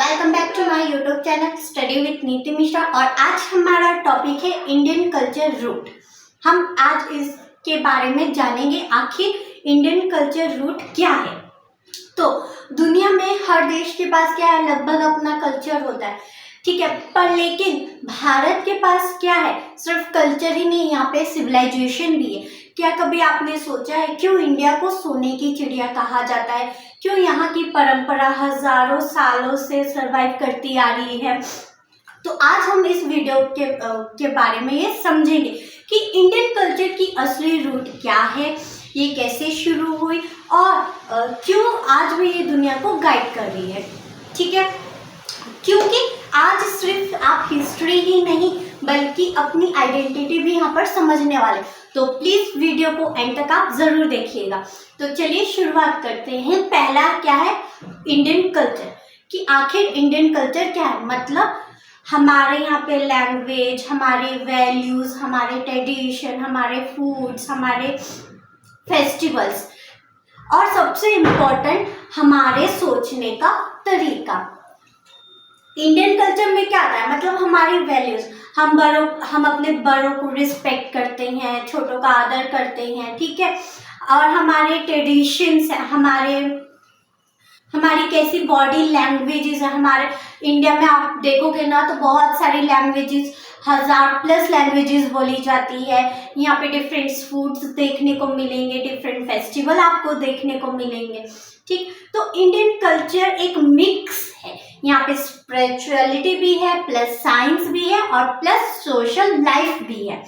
Welcome back to my YouTube channel study with Niti Mishra. और आज हमारा टॉपिक है इंडियन कल्चर रूट। हम आज इसके बारे में जानेंगे आखिर इंडियन कल्चर रूट क्या है। तो दुनिया में हर देश के पास क्या है, लगभग अपना कल्चर होता है, ठीक है। पर लेकिन भारत के पास क्या है, सिर्फ कल्चर ही नहीं, यहाँ पे सिविलाइजेशन भी है। क्या कभी आपने सोचा है क्यों इंडिया को सोने की चिड़िया कहा जाता है? क्यों यहाँ की परंपरा हजारों सालों से सरवाइव करती आ रही है? तो आज हम इस वीडियो के बारे में ये समझेंगे कि इंडियन कल्चर की असली रूट क्या है, ये कैसे शुरू हुई और क्यों आज भी ये दुनिया को गाइड कर रही है, ठीक है। क्योंकि आज सिर्फ आप हिस्ट्री ही नहीं बल्कि अपनी आइडेंटिटी भी यहाँ पर समझने वाले, तो प्लीज वीडियो को एंड तक आप जरूर देखिएगा। तो चलिए शुरुआत करते हैं। पहला क्या है, इंडियन कल्चर, कि आखिर इंडियन कल्चर क्या है। मतलब हमारे यहाँ पे लैंग्वेज, हमारे वैल्यूज, हमारे ट्रेडिशन, हमारे फूड्स, हमारे फेस्टिवल्स और सबसे इम्पोर्टेंट हमारे सोचने का तरीका। इंडियन कल्चर में क्या आता है, मतलब हमारी वैल्यूज, हम अपने बड़ों को रिस्पेक्ट करते हैं, छोटों का आदर करते हैं, ठीक है। और हमारे ट्रेडिशंस है, हमारी कैसी बॉडी लैंग्वेजेस है। हमारे इंडिया में आप देखोगे ना तो बहुत सारी लैंग्वेजेस, 1000+ लैंग्वेजेस बोली जाती है। यहाँ पे डिफरेंट फूड्स देखने को मिलेंगे, डिफरेंट फेस्टिवल आपको देखने को मिलेंगे, ठीक। तो इंडियन कल्चर एक मिक्स है, यहाँ पे स्पिरिचुअलिटी भी है, प्लस साइंस भी है और प्लस सोशल लाइफ भी है।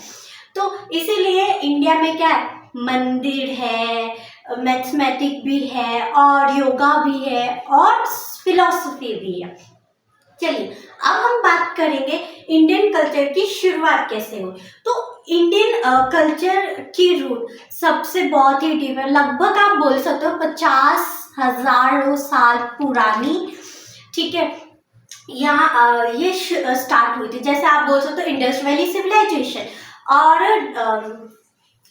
तो इसीलिए इंडिया में क्या है, मंदिर है, मैथमेटिक भी है और योगा भी है और फिलॉसफी भी है। चलिए अब हम बात करेंगे इंडियन कल्चर की शुरुआत कैसे हुई। तो इंडियन कल्चर की रूट सबसे बहुत ही डीप है, लगभग आप बोल सकते हो 50,000 साल पुरानी, ठीक है। यहाँ ये स्टार्ट हुई थी, जैसे आप बोल सकते हो इंडस वैली सिविलाइजेशन, और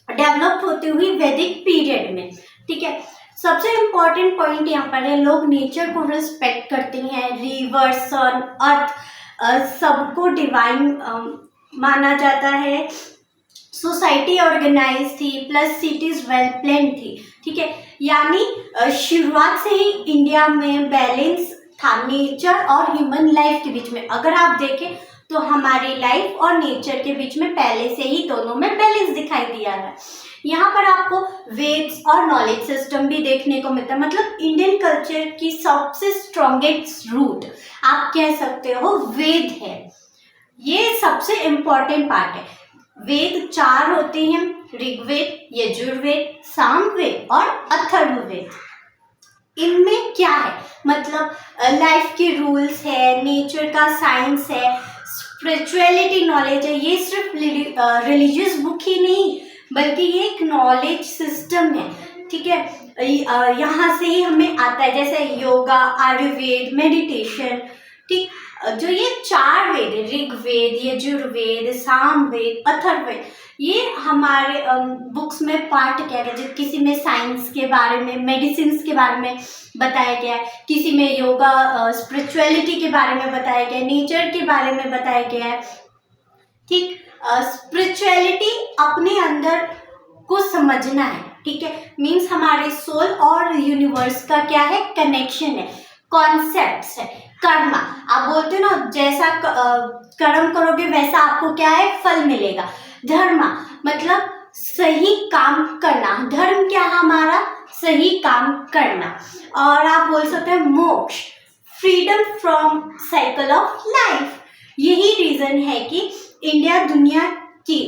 डेवलप होती हुई वैदिक पीरियड में, ठीक है। सबसे इम्पोर्टेंट पॉइंट यहाँ पर है, लोग नेचर को रिस्पेक्ट करते हैं, रिवर, सन, अर्थ, सबको डिवाइन माना जाता है। सोसाइटी ऑर्गेनाइज थी, प्लस सिटीज वेल प्लान थी, ठीक है। यानी शुरुआत से ही इंडिया में बैलेंस था नेचर और ह्यूमन लाइफ के बीच में। अगर आप देखें तो हमारी लाइफ और नेचर के बीच में पहले से ही दोनों में बैलेंस दिखाई दिया है। यहाँ पर आपको वेद्स और नॉलेज सिस्टम भी देखने को मिलता है। मतलब इंडियन कल्चर की सबसे स्ट्रॉन्गेस्ट रूट आप कह सकते हो वेद है। ये सबसे इम्पोर्टेंट पार्ट है। वेद 4 होते हैं, ऋग्वेद, यजुर्वेद, सामवेद और अथर्ववेद। इनमें क्या है, मतलब लाइफ के रूल्स है, नेचर का साइंस है, स्पिरिचुअलिटी नॉलेज है। ये सिर्फ रिलीजियस बुक ही नहीं बल्कि ये एक नॉलेज सिस्टम है, ठीक है। यहाँ से ही हमें आता है, जैसे योगा, आयुर्वेद, मेडिटेशन, ठीक। जो ये 4 वेद है, ऋग्वेद, यजुर्वेद, सामवेद, अथर्ववेद, ये हमारे बुक्स में पार्ट किया गया। जैसे किसी में साइंस के बारे में, मेडिसिन के बारे में बताया गया है, किसी में योगा, स्पिरिचुअलिटी के बारे में बताया गया है, नेचर के बारे में बताया गया है, ठीक। स्पिरिचुअलिटी अपने अंदर को समझना है, ठीक है। मीन्स हमारे सोल और यूनिवर्स का क्या है, कनेक्शन है, कॉन्सेप्ट्स है। कर्मा, आप बोलते हो ना, जैसा कर्म करोगे वैसा आपको क्या है, फल मिलेगा। धर्म मतलब सही काम करना, धर्म क्या हमारा सही काम करना। और आप बोल सकते हैं मोक्ष, freedom from cycle of life. यही रीजन है कि इंडिया दुनिया की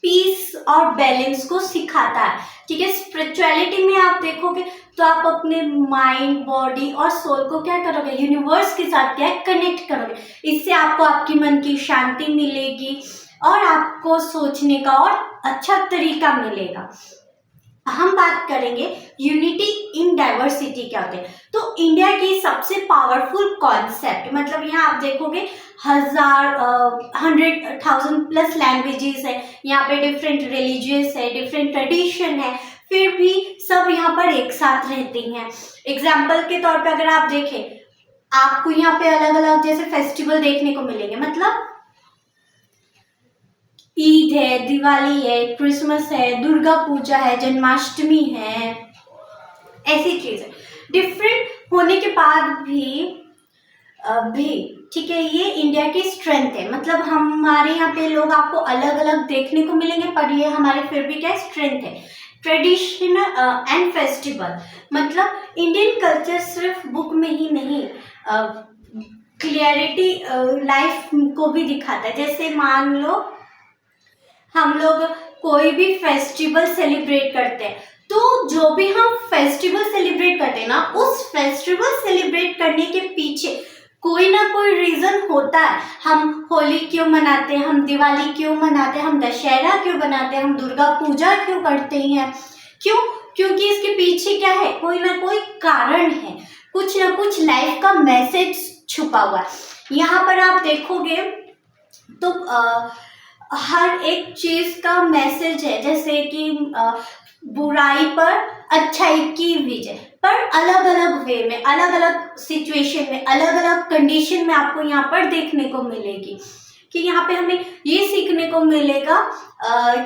पीस और बैलेंस को सिखाता है, ठीक है। स्पिरिचुअलिटी में आप देखोगे तो आप अपने माइंड, बॉडी और सोल को क्या करोगे, यूनिवर्स के साथ क्या कनेक्ट करोगे। इससे आपको आपकी मन की शांति मिलेगी और आपको सोचने का और अच्छा तरीका मिलेगा। हम बात करेंगे यूनिटी इन डाइवर्सिटी क्या होते हैं। तो इंडिया की सबसे पावरफुल कॉन्सेप्ट, मतलब यहाँ आप देखोगे 100,000+ लैंग्वेजेस है, यहाँ पे डिफरेंट रिलीजियस है, डिफरेंट ट्रेडिशन है, फिर भी सब यहाँ पर एक साथ रहती हैं। एग्जाम्पल के तौर पे अगर आप देखें, आपको यहाँ पे अलग अलग जैसे फेस्टिवल देखने को मिलेंगे, मतलब ईद है, दिवाली है, क्रिसमस है, दुर्गा पूजा है, जन्माष्टमी है, ऐसी चीज है। डिफरेंट होने के बाद भी ठीक है, ये इंडिया की स्ट्रेंथ है। मतलब हमारे यहाँ पे लोग आपको अलग अलग देखने को मिलेंगे, पर ये हमारे फिर भी क्या स्ट्रेंथ है। ट्रेडिशन एंड फेस्टिवल, मतलब इंडियन कल्चर सिर्फ बुक में ही नहीं, क्लियरिटी लाइफ को भी दिखाता है। जैसे मान लो हम लोग कोई भी फेस्टिवल सेलिब्रेट करते हैं, तो जो भी हम फेस्टिवल सेलिब्रेट करते हैं ना, उस फेस्टिवल सेलिब्रेट करने के पीछे कोई ना कोई रीजन होता है। हम होली क्यों मनाते हैं, हम दिवाली क्यों मनाते हैं, हम दशहरा क्यों बनाते हैं, हम दुर्गा पूजा क्यों करते हैं, क्यों? क्योंकि इसके पीछे क्या है, कोई ना कोई कारण है, कुछ ना कुछ लाइफ का मैसेज छुपा हुआ है। यहाँ पर आप देखोगे तो हर एक चीज का मैसेज है। जैसे कि बुराई पर अच्छाई की विजय, पर अलग अलग वे में, अलग अलग सिचुएशन में, अलग अलग कंडीशन में आपको यहाँ पर देखने को मिलेगी। कि यहाँ पे हमें ये सीखने को मिलेगा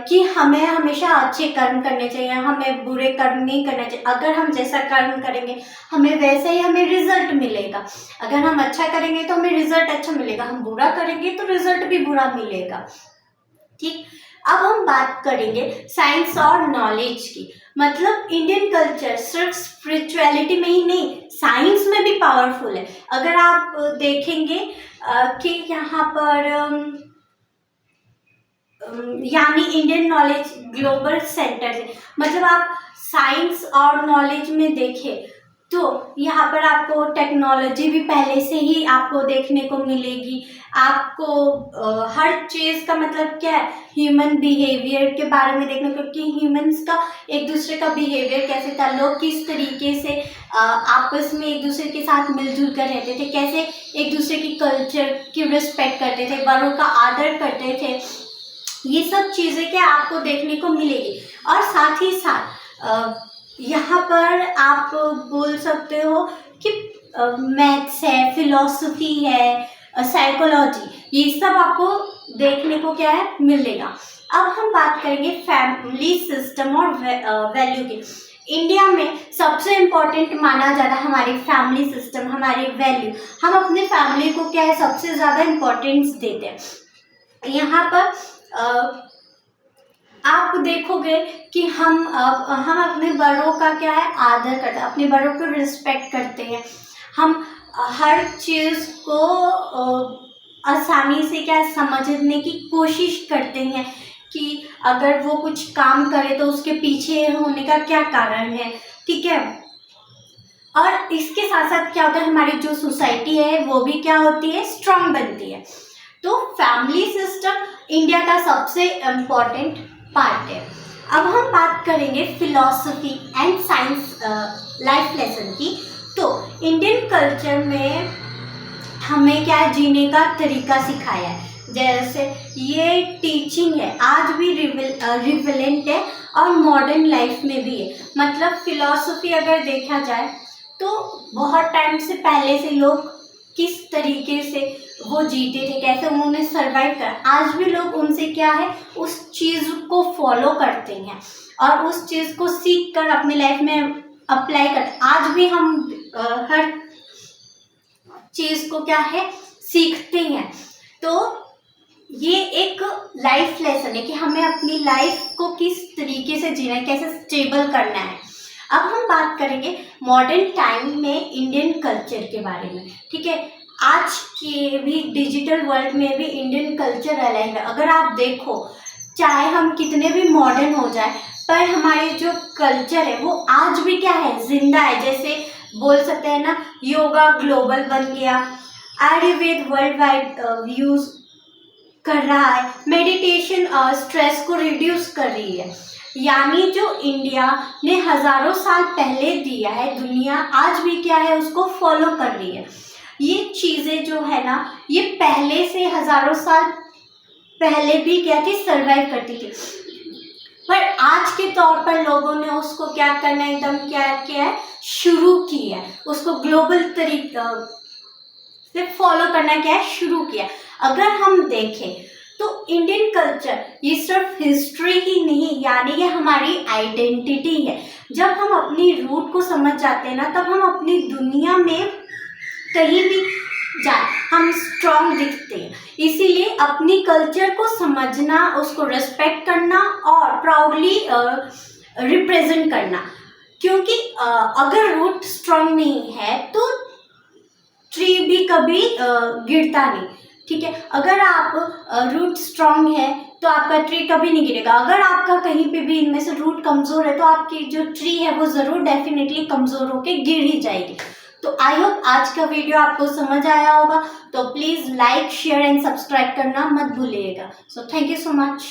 कि हमें हमेशा अच्छे कर्म करने चाहिए, हमें बुरे कर्म नहीं करने चाहिए। अगर हम जैसा कर्म करेंगे हमें वैसे ही हमें रिजल्ट मिलेगा। अगर हम अच्छा करेंगे तो हमें रिजल्ट अच्छा मिलेगा, हम बुरा करेंगे तो रिजल्ट भी बुरा मिलेगा। ठीक, अब हम बात करेंगे साइंस और नॉलेज की। मतलब इंडियन कल्चर सिर्फ स्पिरिचुअलिटी में ही नहीं, साइंस में भी पावरफुल है। अगर आप देखेंगे कि यहाँ पर यानी इंडियन नॉलेज ग्लोबल सेंटर है। मतलब आप साइंस और नॉलेज में देखें तो यहाँ पर आपको टेक्नोलॉजी भी पहले से ही आपको देखने को मिलेगी। आपको हर चीज़ का मतलब क्या है, ह्यूमन बिहेवियर के बारे में देखने को, कि ह्यूमंस का एक दूसरे का बिहेवियर कैसे था, लोग किस तरीके से आपस में एक दूसरे के साथ मिलजुल कर रहते थे, कैसे एक दूसरे की कल्चर की रिस्पेक्ट करते थे, बड़ों का आदर करते थे। ये सब चीज़ें क्या आपको देखने को मिलेगी। और साथ ही साथ यहाँ पर आप बोल सकते हो कि मैथ्स है, फिलॉसफी है, साइकोलॉजी, ये सब आपको देखने को क्या है मिलेगा। अब हम बात करेंगे फैमिली सिस्टम और वैल्यू की। इंडिया में सबसे इम्पोर्टेंट माना जाता है हमारी फैमिली सिस्टम, हमारी वैल्यू। हम अपने फैमिली को क्या है सबसे ज़्यादा इम्पोर्टेंस देते हैं। यहाँ पर आप देखोगे कि हम अपने बड़ों का क्या है आदर करते हैं, अपने बड़ों को रिस्पेक्ट करते हैं। हम हर चीज़ को आसानी से क्या समझने की कोशिश करते हैं कि अगर वो कुछ काम करे तो उसके पीछे होने का क्या कारण है। ठीक है, और इसके साथ साथ क्या होता है, हमारी जो सोसाइटी है वो भी क्या होती है, स्ट्रांग बनती है। तो फैमिली सिस्टम इंडिया का सबसे इम्पोर्टेंट पार्ट है। अब हम बात करेंगे philosophy and science life lesson की। तो इंडियन कल्चर में हमें क्या जीने का तरीका सिखाया है। जैसे ये टीचिंग है आज भी रिवेलेंट है और मॉडर्न लाइफ में भी है। मतलब फिलॉसफी अगर देखा जाए तो बहुत टाइम से पहले से लोग किस तरीके से वो जीते थे, कैसे उन्होंने सरवाइव करा, आज भी लोग उनसे क्या है उस चीज़ को फॉलो करते हैं और उस चीज़ को सीख कर अपनी लाइफ में अप्लाई करते। आज भी हम हर चीज़ को क्या है सीखते हैं। तो ये एक लाइफ लेसन है कि हमें अपनी लाइफ को किस तरीके से जीना है, कैसे स्टेबल करना है। अब हम बात करेंगे मॉडर्न टाइम में इंडियन कल्चर के बारे में। ठीक है, आज के भी डिजिटल वर्ल्ड में भी इंडियन कल्चर अलग है। अगर आप देखो चाहे हम कितने भी मॉडर्न हो जाए पर हमारे जो कल्चर है वो आज भी क्या है जिंदा है। जैसे बोल सकते हैं ना, योगा ग्लोबल बन गया, आयुर्वेद वर्ल्ड वाइड यूज कर रहा है, मेडिटेशन स्ट्रेस को रिड्यूस कर रही है। यानी जो इंडिया ने हजारों साल पहले दिया है, दुनिया आज भी क्या है उसको फॉलो कर रही है। ये चीज़ें जो है ना ये पहले से हजारों साल पहले भी क्या थी सर्वाइव करती थी, पर आज के तौर पर लोगों ने उसको क्या करना एकदम क्या किया है शुरू किया है, उसको ग्लोबल तरीका से फॉलो करना क्या है शुरू किया। अगर हम देखें तो इंडियन कल्चर ये सिर्फ हिस्ट्री ही नहीं, यानी कि हमारी आइडेंटिटी है। जब हम अपनी रूट को समझ जाते हैं ना, तब हम अपनी दुनिया में कहीं भी जाए हम स्ट्रांग दिखते हैं। इसीलिए अपनी कल्चर को समझना, उसको रिस्पेक्ट करना और प्राउडली रिप्रेजेंट करना, क्योंकि अगर रूट स्ट्रांग नहीं है तो ट्री भी कभी गिरता नहीं। ठीक है, अगर आप रूट स्ट्रांग है तो आपका ट्री कभी नहीं गिरेगा। अगर आपका कहीं पे भी इनमें से रूट कमजोर है तो आपकी जो ट्री है वो जरूर डेफिनेटली कमजोर होके गिर ही जाएगी। तो आई होप आज का वीडियो आपको समझ आया होगा। तो please like, share and subscribe करना मत भूलिएगा। So thank you so much.